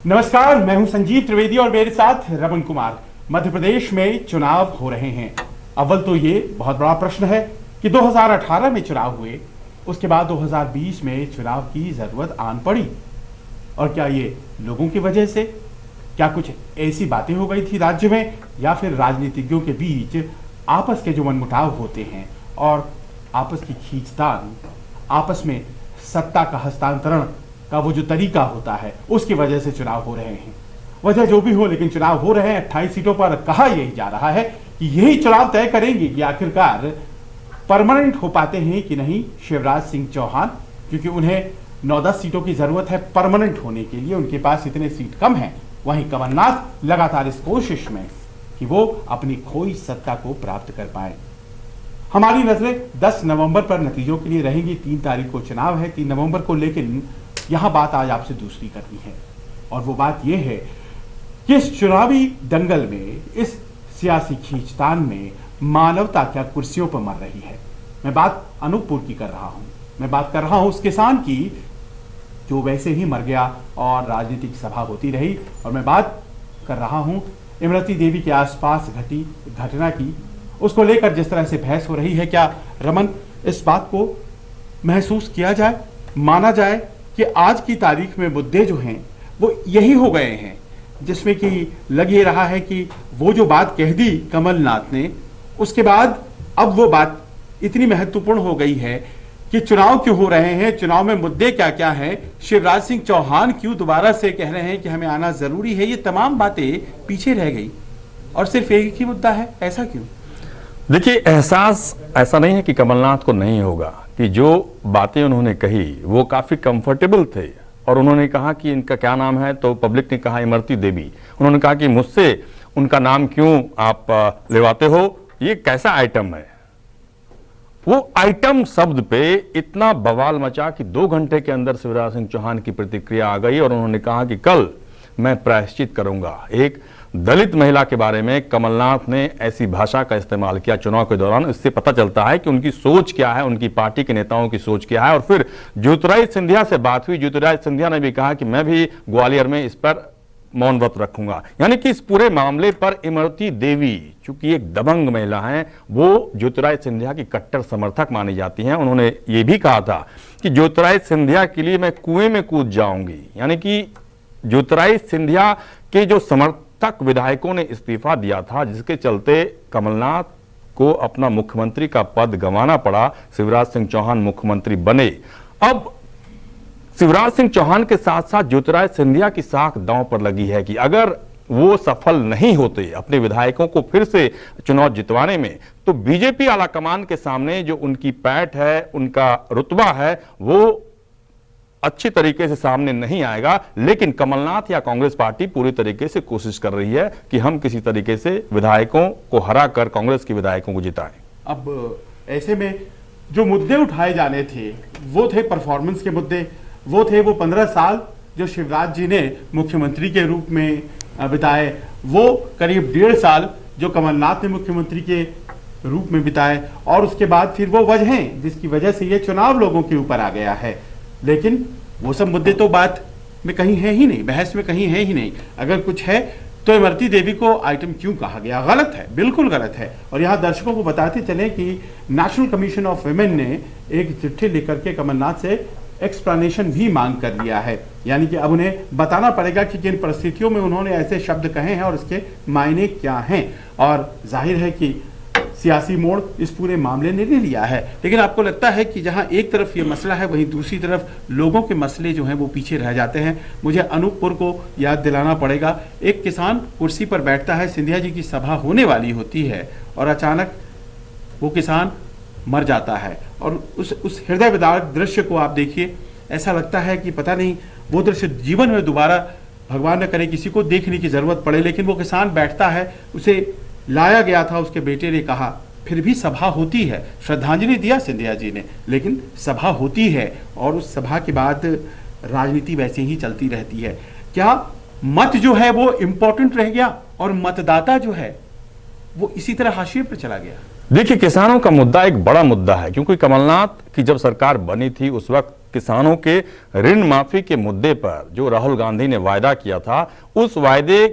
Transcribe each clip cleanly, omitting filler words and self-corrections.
नमस्कार, मैं हूं संजीव त्रिवेदी और मेरे साथ रमन कुमार। मध्य प्रदेश में चुनाव हो रहे हैं। अव्वल तो ये बहुत बड़ा प्रश्न है कि 2018 में चुनाव हुए, उसके बाद 2020 में चुनाव की जरूरत आन पड़ी। और क्या ये लोगों की वजह से? क्या कुछ ऐसी बातें हो गई थी राज्य में, या फिर राजनीतिज्ञों के बीच आपस के जो मनमुटाव होते हैं और आपस की खींचतान, आपस में सत्ता का हस्तांतरण का वो जो तरीका होता है, उसकी वजह से चुनाव हो रहे हैं। वजह जो भी हो, लेकिन चुनाव हो रहे हैं। 28 सीटों पर कहा यही जा रहा है कि यही चुनाव तय करेंगे कि आखिरकार परमानेंट हो पाते हैं कि नहीं शिवराज सिंह चौहान, क्योंकि उन्हें 9-10 सीटों की जरूरत है परमानेंट होने के लिए। उनके पास इतने सीट कम हैं। वहीं कमलनाथ लगातार इस कोशिश में कि वो अपनी खोई सत्ता को प्राप्त कर पाए। हमारी नजरें 10 नवंबर पर नतीजों के लिए रहेंगी। 3 तारीख को चुनाव है, 3 नवंबर को। लेकिन यहां बात आज आपसे दूसरी करनी है, और वो बात यह है कि इस चुनावी दंगल में, इस सियासी खींचतान में मानवता क्या कुर्सियों पर मर रही है। मैं बात अनूपपुर की कर रहा हूं। मैं बात कर रहा हूं उस किसान की जो वैसे ही मर गया और राजनीतिक सभा होती रही। और मैं बात कर रहा हूं इमरती देवी के आसपास घटी घटना की, उसको लेकर जिस तरह से बहस हो रही है। क्या रमन, इस बात को महसूस किया जाए, माना जाए कि आज की तारीख में मुद्दे जो हैं वो यही हो गए हैं, जिसमें कि लग ये रहा है कि वो जो बात कह दी कमलनाथ ने, उसके बाद अब वो बात इतनी महत्वपूर्ण हो गई है कि चुनाव क्यों हो रहे हैं, चुनाव में मुद्दे क्या क्या हैं, शिवराज सिंह चौहान क्यों दोबारा से कह रहे हैं कि हमें आना जरूरी है, ये तमाम बातें पीछे रह गई और सिर्फ एक ही मुद्दा है। ऐसा क्यों? देखिए, एहसास ऐसा नहीं है कि कमलनाथ को नहीं होगा कि जो बातें उन्होंने कही वो काफी कंफर्टेबल थे। और उन्होंने कहा कि इनका क्या नाम है, तो पब्लिक ने कहा इमरती देवी। उन्होंने कहा कि मुझसे उनका नाम क्यों आप लेवाते हो, ये कैसा आइटम है। वो आइटम शब्द पे इतना बवाल मचा कि 2 घंटे के अंदर शिवराज सिंह चौहान की प्रतिक्रिया आ गई और उन्होंने कहा कि कल मैं प्रायश्चित करूंगा। एक दलित महिला के बारे में कमलनाथ ने ऐसी भाषा का इस्तेमाल किया चुनाव के दौरान। इससे पता चलता है कि उनकी सोच क्या है, उनकी पार्टी के नेताओं की सोच क्या है। और फिर ज्योतिरादित्य सिंधिया से बात हुई। ज्योतिरादित्य सिंधिया ने भी कहा कि मैं भी ग्वालियर में इस पर मौन व्रत रखूंगा। यानी कि इस पूरे मामले पर इमरती देवी, चूंकि एक दबंग महिला हैं, वो ज्योतिरादित्य सिंधिया की कट्टर समर्थक मानी जाती हैं। उन्होंने ये भी कहा था कि ज्योतिरादित्य सिंधिया के लिए मैं कुएं में कूद जाऊंगी। यानी कि ज्योतिरादित्य सिंधिया के जो समर्थक विधायकों ने इस्तीफा दिया था, जिसके चलते कमलनाथ को अपना मुख्यमंत्री का पद गंवाना पड़ा, शिवराज सिंह चौहान मुख्यमंत्री बने। अब शिवराज सिंह चौहान के साथ साथ ज्योतिरादित्य सिंधिया की साख दांव पर लगी है कि अगर वो सफल नहीं होते अपने विधायकों को फिर से चुनाव जितवाने में, तो बीजेपी आलाकमान के सामने जो उनकी पैठ है, उनका रुतबा है, वो अच्छी तरीके से सामने नहीं आएगा। लेकिन कमलनाथ या कांग्रेस पार्टी पूरी तरीके से कोशिश कर रही है कि हम किसी तरीके से विधायकों को हराकर कांग्रेस के विधायकों को जिताएं। अब ऐसे में जो मुद्दे उठाए जाने थे वो थे परफॉर्मेंस के मुद्दे। वो थे वो 15 साल जो शिवराज जी ने मुख्यमंत्री के रूप में बिताए, वो करीब 1.5 साल जो कमलनाथ ने मुख्यमंत्री के रूप में बिताए, और उसके बाद फिर वो वजहें जिसकी वजह से ये चुनाव लोगों के ऊपर आ गया है। लेकिन वो सब मुद्दे तो बात में कहीं है ही नहीं, बहस में कहीं है ही नहीं। अगर कुछ है तो इमरती देवी को आइटम क्यों कहा गया? गलत है, बिल्कुल गलत है। और यहाँ दर्शकों को बताते चले कि नेशनल कमीशन ऑफ वुमेन ने एक चिट्ठी लिखकर के कमलनाथ से एक्सप्लेनेशन भी मांग कर लिया है। यानी कि अब उन्हें बताना पड़ेगा कि किन परिस्थितियों में उन्होंने ऐसे शब्द कहे हैं और इसके मायने क्या हैं। और जाहिर है कि सियासी मोड़ इस पूरे मामले ने ले लिया है। लेकिन आपको लगता है कि जहां एक तरफ ये मसला है, वहीं दूसरी तरफ लोगों के मसले जो हैं वो पीछे रह जाते हैं। मुझे अनूपपुर को याद दिलाना पड़ेगा। एक किसान कुर्सी पर बैठता है, सिंधिया जी की सभा होने वाली होती है, और अचानक वो किसान मर जाता है। और उस हृदय विदारक दृश्य को आप देखिए, ऐसा लगता है कि पता नहीं वो दृश्य जीवन में दोबारा, भगवान न करे, किसी को देखने की जरूरत पड़े। लेकिन वो किसान बैठता है, उसे लाया गया था, उसके बेटे ने कहा, फिर भी सभा होती है। श्रद्धांजलि दिया सिंधिया जी ने, लेकिन सभा होती है, और उस सभा के बाद राजनीति वैसे ही चलती रहती है। क्या मत जो है वो इंपॉर्टेंट रह गया और मतदाता जो है वो इसी तरह हाशिए पर चला गया? देखिए, किसानों का मुद्दा एक बड़ा मुद्दा है, क्योंकि कमलनाथ की जब सरकार बनी थी उस वक्त किसानों के ऋण माफी के मुद्दे पर जो राहुल गांधी ने वायदा किया था, उस वायदे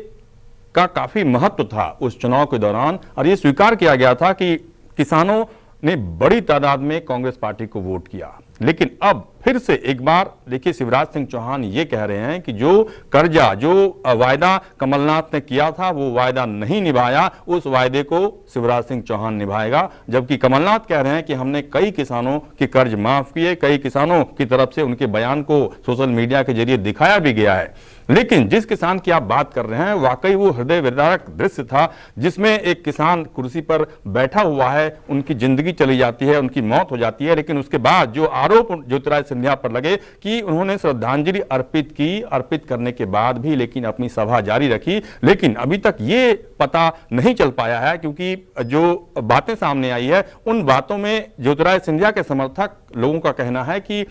का काफी महत्व था उस चुनाव के दौरान, और यह स्वीकार किया गया था कि किसानों ने बड़ी तादाद में कांग्रेस पार्टी को वोट किया। लेकिन अब फिर से एक बार देखिए, शिवराज सिंह चौहान ये कह रहे हैं कि जो कर्जा, जो वायदा कमलनाथ ने किया था वो वायदा नहीं निभाया, उस वायदे को शिवराज सिंह चौहान निभाएगा। जबकि कमलनाथ कह रहे हैं कि हमने कई किसानों के कर्ज माफ किए, कई किसानों की तरफ से उनके बयान को सोशल मीडिया के जरिए दिखाया भी गया है। लेकिन जिस किसान की आप बात कर रहे हैं, वाकई वो हृदय विदारक दृश्य था, जिसमें एक किसान कुर्सी पर बैठा हुआ है, उनकी जिंदगी चली जाती है, उनकी मौत हो जाती है, लेकिन उसके बाद जो आरोप ज्योतिरादित्य सिंधिया पर लगे कि उन्होंने श्रद्धांजलि अर्पित की, अर्पित करने के बाद भी लेकिन अपनी सभा जारी रखी। लेकिन अभी तक ये पता नहीं चल पाया है, क्योंकि जो बातें सामने आई है उन बातों में ज्योतिरादित्य सिंधिया के समर्थक लोगों का कहना है कि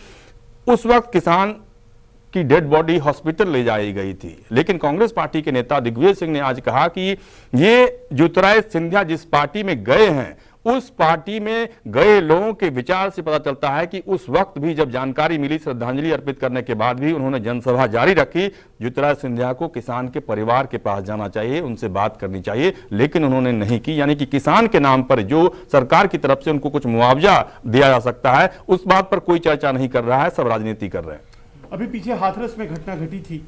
उस वक्त किसान की डेड बॉडी हॉस्पिटल ले जाई गई थी। लेकिन कांग्रेस पार्टी के नेता दिग्विजय सिंह ने आज कहा कि ये ज्योतिरादित्य सिंधिया जिस पार्टी में गए हैं, उस पार्टी में गए लोगों के विचार से पता चलता है कि उस वक्त भी जब जानकारी मिली, श्रद्धांजलि अर्पित करने के बाद भी उन्होंने जनसभा जारी रखी। ज्योतिरादित्य सिंधिया को किसान के परिवार के पास जाना चाहिए, उनसे बात करनी चाहिए, लेकिन उन्होंने नहीं की। यानी कि किसान के नाम पर जो सरकार की तरफ से उनको कुछ मुआवजा दिया जा सकता है, उस बात पर कोई चर्चा नहीं कर रहा है, सब राजनीति कर रहे हैं। अभी पीछे हाथरस में घटना घटी थी,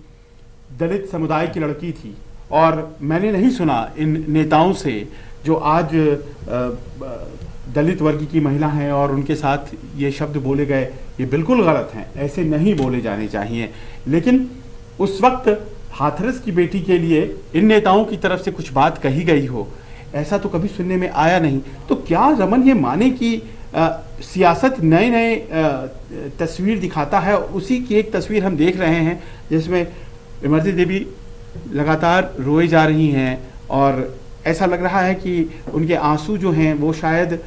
दलित समुदाय की लड़की थी, और मैंने नहीं सुना इन नेताओं से जो आज दलित वर्ग की महिला हैं और उनके साथ ये शब्द बोले गए, ये बिल्कुल गलत हैं, ऐसे नहीं बोले जाने चाहिए। लेकिन उस वक्त हाथरस की बेटी के लिए इन नेताओं की तरफ से कुछ बात कही गई हो, ऐसा तो कभी सुनने में आया नहीं। तो क्या रमन ये माने कि सियासत नए नए तस्वीर दिखाता है? उसी की एक तस्वीर हम देख रहे हैं जिसमें इमरती देवी लगातार रोए जा रही हैं, और ऐसा लग रहा है कि उनके आंसू जो हैं वो शायद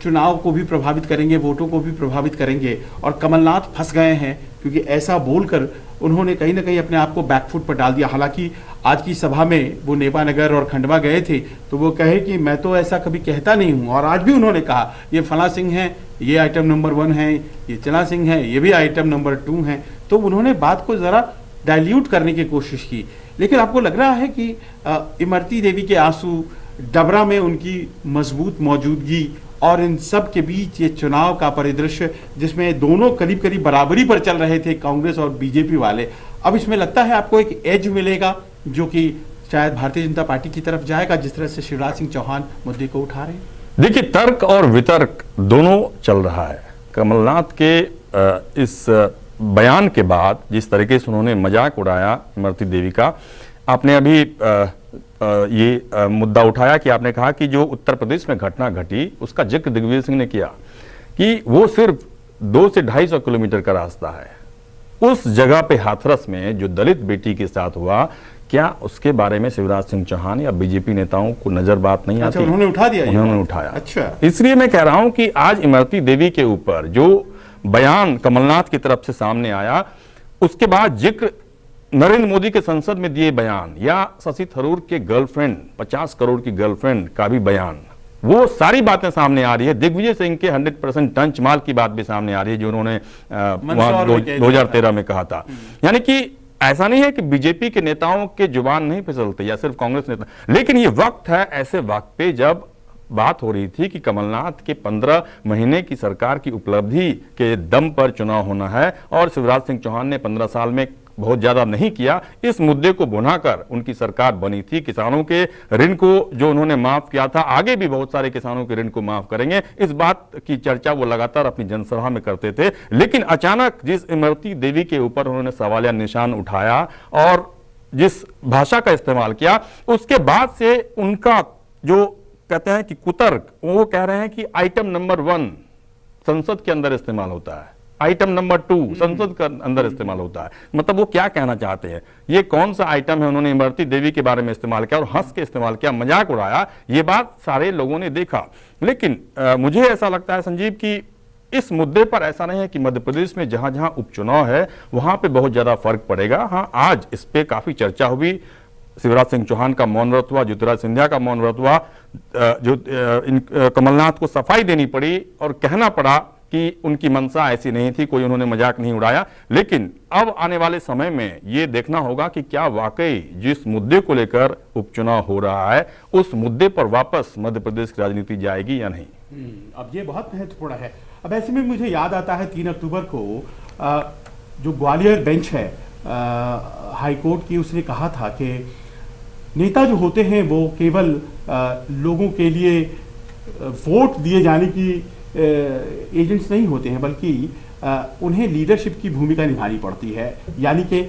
चुनाव को भी प्रभावित करेंगे, वोटों को भी प्रभावित करेंगे। और कमलनाथ फंस गए हैं, क्योंकि ऐसा बोलकर उन्होंने कहीं ना कहीं अपने आप को बैकफुट पर डाल दिया। हालांकि आज की सभा में वो नेपा नगर और खंडवा गए थे, तो वो कहे कि मैं तो ऐसा कभी कहता नहीं हूँ, और आज भी उन्होंने कहा ये फला सिंह हैं, ये आइटम नंबर 1 है, ये चला सिंह है, ये भी आइटम नंबर 2 है। तो उन्होंने बात को ज़रा डाइल्यूट करने की कोशिश की। लेकिन आपको लग रहा है कि इमरती देवी के आंसू, डबरा में उनकी मजबूत मौजूदगी और इन सब के बीच ये चुनाव का परिदृश्य जिसमें दोनों करीब करीब बराबरी पर चल रहे थे, कांग्रेस और बीजेपी वाले, अब इसमें लगता है आपको एक एज मिलेगा जो कि शायद भारतीय जनता पार्टी की तरफ जाएगा, जिस तरह से शिवराज सिंह चौहान मुद्दे को उठा रहे हैं? देखिए, तर्क और वितर्क दोनों चल रहा है। कमलनाथ के इस बयान के बाद जिस तरीके से उन्होंने मजाक उड़ाया इमरती देवी का, आपने अभी ये मुद्दा उठाया कि आपने कहा कि जो उत्तर प्रदेश में घटना घटी उसका जिक्र दिग्विजय सिंह ने किया कि वो सिर्फ 200 से 250 किलोमीटर का रास्ता है। उस जगह पे हाथरस में जो दलित बेटी के साथ हुआ, क्या उसके बारे में शिवराज सिंह चौहान या बीजेपी नेताओं को नजर बात नहीं आती? उन्होंने उठा दिया, उन्होंने उठाया। अच्छा, इसलिए मैं कह रहा हूं कि आज इमरती देवी के ऊपर जो बयान कमलनाथ की तरफ से सामने आया, उसके बाद जिक्र नरेंद्र मोदी के संसद में दिए बयान या शशि थरूर के गर्लफ्रेंड 50 करोड़ की गर्लफ्रेंड का भी बयान, वो सारी बातें सामने आ रही है। दिग्विजय सिंह के 100% टंच माल की बात भी सामने आ रही है जो उन्होंने 2013 में कहा था। यानी कि ऐसा नहीं है कि बीजेपी के नेताओं के जुबान नहीं फिसलते या सिर्फ कांग्रेस नेता, लेकिन ये वक्त है ऐसे वक्त पे जब बात हो रही थी कि कमलनाथ के 15 महीने की सरकार की उपलब्धि के दम पर चुनाव होना है, और शिवराज सिंह चौहान ने 15 साल में बहुत ज्यादा नहीं किया। इस मुद्दे को भुनाकर उनकी सरकार बनी थी। किसानों के ऋण को जो उन्होंने माफ किया था, आगे भी बहुत सारे किसानों के ऋण को माफ करेंगे, इस बात की चर्चा वो लगातार अपनी जनसभा में करते थे। लेकिन अचानक जिस इमरती देवी के ऊपर उन्होंने सवालिया निशान उठाया और जिस भाषा का इस्तेमाल किया, उसके बाद से उनका जो कहते हैं कि कुतर्क, वो कह रहे हैं कि आइटम नंबर 1 संसद के अंदर इस्तेमाल होता है, आइटम नंबर 2 संसद के अंदर इस्तेमाल होता है। मतलब वो क्या कहना चाहते हैं, ये कौन सा आइटम है? उन्होंने इमरती देवी के बारे में इस्तेमाल किया और हंस के इस्तेमाल किया, मजाक उड़ाया। ये बात सारे लोगों ने देखा। लेकिन मुझे ऐसा लगता है संजीव कि इस मुद्दे पर ऐसा नहीं है कि मध्य प्रदेश में जहां जहां उपचुनाव है वहां पे बहुत ज्यादा फर्क पड़ेगा। हाँ, आज इस पे काफी चर्चा हुई। शिवराज सिंह चौहान का मौन व्रत हुआ, ज्योतिरादित्य सिंधिया का मौन व्रत हुआ, जो कमलनाथ को सफाई देनी पड़ी और कहना पड़ा कि उनकी मंशा ऐसी नहीं थी, कोई उन्होंने मजाक नहीं उड़ाया। लेकिन अब आने वाले समय में ये देखना होगा कि क्या वाकई जिस मुद्दे को लेकर उपचुनाव हो रहा है उस मुद्दे पर वापस मध्य प्रदेश की राजनीति जाएगी या नहीं। अब ये बहुत महत्वपूर्ण है। अब ऐसे में मुझे याद आता है 3 अक्टूबर को जो ग्वालियर बेंच है हाई कोर्ट की, उसने कहा था कि नेता जो होते हैं वो केवल लोगों के लिए वोट दिए जाने की एजेंट्स नहीं होते हैं, बल्कि उन्हें लीडरशिप की भूमिका निभानी पड़ती है। यानी कि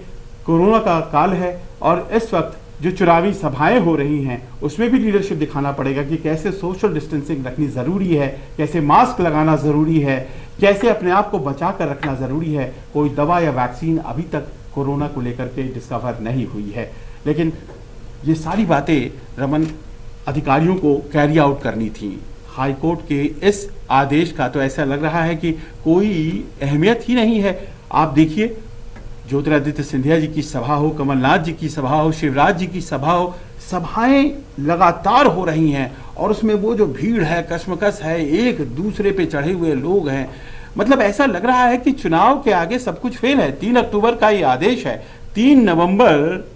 कोरोना का काल है और इस वक्त जो चुनावी सभाएं हो रही हैं उसमें भी लीडरशिप दिखाना पड़ेगा कि कैसे सोशल डिस्टेंसिंग रखनी ज़रूरी है, कैसे मास्क लगाना ज़रूरी है, कैसे अपने आप को बचा कर रखना ज़रूरी है। कोई दवा या वैक्सीन अभी तक कोरोना को लेकर के डिस्कवर नहीं हुई है, लेकिन ये सारी बातें रमन अधिकारियों को कैरी आउट करनी थी। हाई कोर्ट के इस आदेश का तो ऐसा लग रहा है कि कोई अहमियत ही नहीं है। आप देखिए, ज्योतिरादित्य सिंधिया जी की सभा हो, कमलनाथ जी की सभा हो, शिवराज जी की सभा हो, सभाएं लगातार हो रही हैं और उसमें वो जो भीड़ है, कश्मकश है, एक दूसरे पे चढ़े हुए लोग हैं। मतलब ऐसा लग रहा है कि चुनाव के आगे सब कुछ फेल है। 3 अक्टूबर का ये आदेश है, 3 नवंबर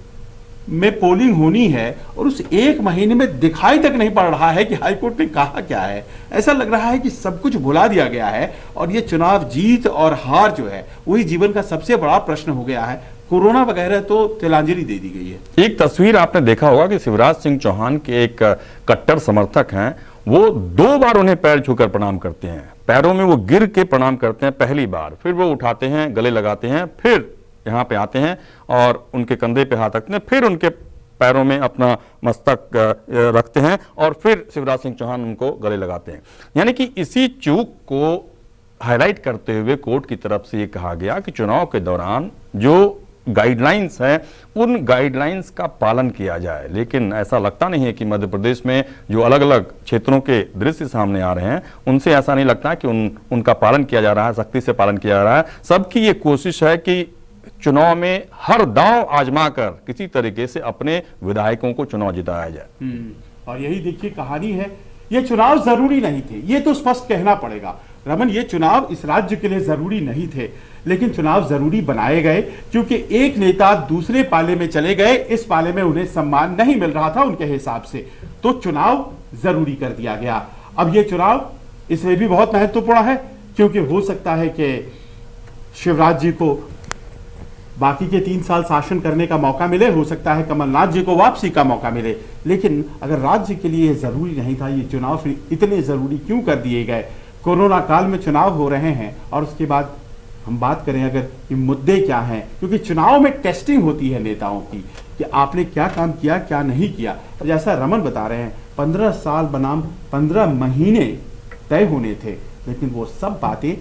में पोलिंग होनी है और उस एक महीने में दिखाई तक नहीं पड़ रहा है कि हाईकोर्ट ने कहा क्या है। ऐसा लग रहा है कि सब कुछ भुला दिया गया है और ये चुनाव जीत और हार जो है वही जीवन का सबसे बड़ा प्रश्न हो गया है। कोरोना वगैरह तो तिलांजलि दे दी गई है। एक तस्वीर आपने देखा होगा कि शिवराज सिंह चौहान के एक कट्टर समर्थक हैं, वो 2 बार उन्हें पैर छूकर प्रणाम करते हैं। पैरों में वो गिर के प्रणाम करते हैं पहली बार, फिर वो उठाते हैं, गले लगाते हैं, फिर यहाँ पे आते हैं और उनके कंधे पे हाथ रखते हैं, फिर उनके पैरों में अपना मस्तक रखते हैं और फिर शिवराज सिंह चौहान उनको गले लगाते हैं। यानी कि इसी चूक को हाईलाइट करते हुए कोर्ट की तरफ से ये कहा गया कि चुनाव के दौरान जो गाइडलाइंस हैं उन गाइडलाइंस का पालन किया जाए। लेकिन ऐसा लगता नहीं है कि मध्य प्रदेश में जो अलग अलग क्षेत्रों के दृश्य सामने आ रहे हैं उनसे ऐसा नहीं लगता कि उनका पालन किया जा रहा है, सख्ती से पालन किया जा रहा है। सबकी ये कोशिश है कि चुनाव में हर दांव आजमा कर किसी तरीके से अपने विधायकों को चुनाव जिताया जाए। और यही देखिए कहानी है। ये चुनाव जरूरी नहीं थे, ये तो स्पष्ट कहना पड़ेगा रमन। ये चुनाव इस राज्य के लिए जरूरी नहीं थे, लेकिन चुनाव जरूरी बनाए गए क्योंकि एक नेता दूसरे पाले में चले गए, इस पाले में उन्हें सम्मान नहीं मिल रहा था उनके हिसाब से, तो चुनाव जरूरी कर दिया गया। अब ये चुनाव इसलिए भी बहुत महत्वपूर्ण है क्योंकि हो सकता है कि शिवराज जी को बाकी के 3 साल शासन करने का मौका मिले, हो सकता है कमलनाथ जी को वापसी का मौका मिले, लेकिन अगर राज्य के लिए जरूरी नहीं था ये चुनाव, फिर इतने जरूरी क्यों कर दिए गए। कोरोना काल में चुनाव हो रहे हैं और उसके बाद हम बात करें अगर ये मुद्दे क्या हैं, क्योंकि चुनाव में टेस्टिंग होती है नेताओं की कि आपने क्या काम किया क्या नहीं किया। और जैसा रमन बता रहे हैं 15 साल बनाम 15 महीने तय होने थे, लेकिन वो सब बातें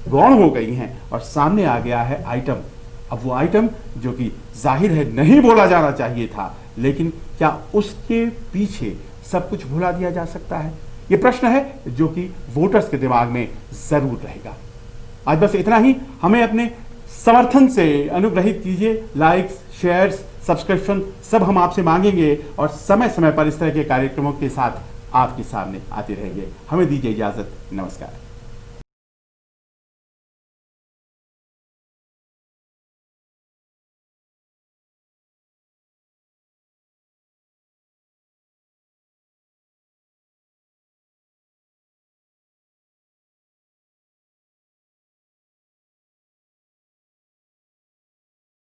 गौण हो गई हैं और सामने आ गया है आइटम। अब वो आइटम जो कि जाहिर है नहीं बोला जाना चाहिए था, लेकिन क्या उसके पीछे सब कुछ भुला दिया जा सकता है? ये प्रश्न है जो कि वोटर्स के दिमाग में जरूर रहेगा। आज बस इतना ही। हमें अपने समर्थन से अनुग्रहित कीजिए, लाइक्स, शेयर्स, सब्सक्रिप्शन सब हम आपसे मांगेंगे और समय समय पर इस तरह के कार्यक्रमों के साथ आपके सामने आते रहेंगे। हमें दीजिए इजाजत। नमस्कार।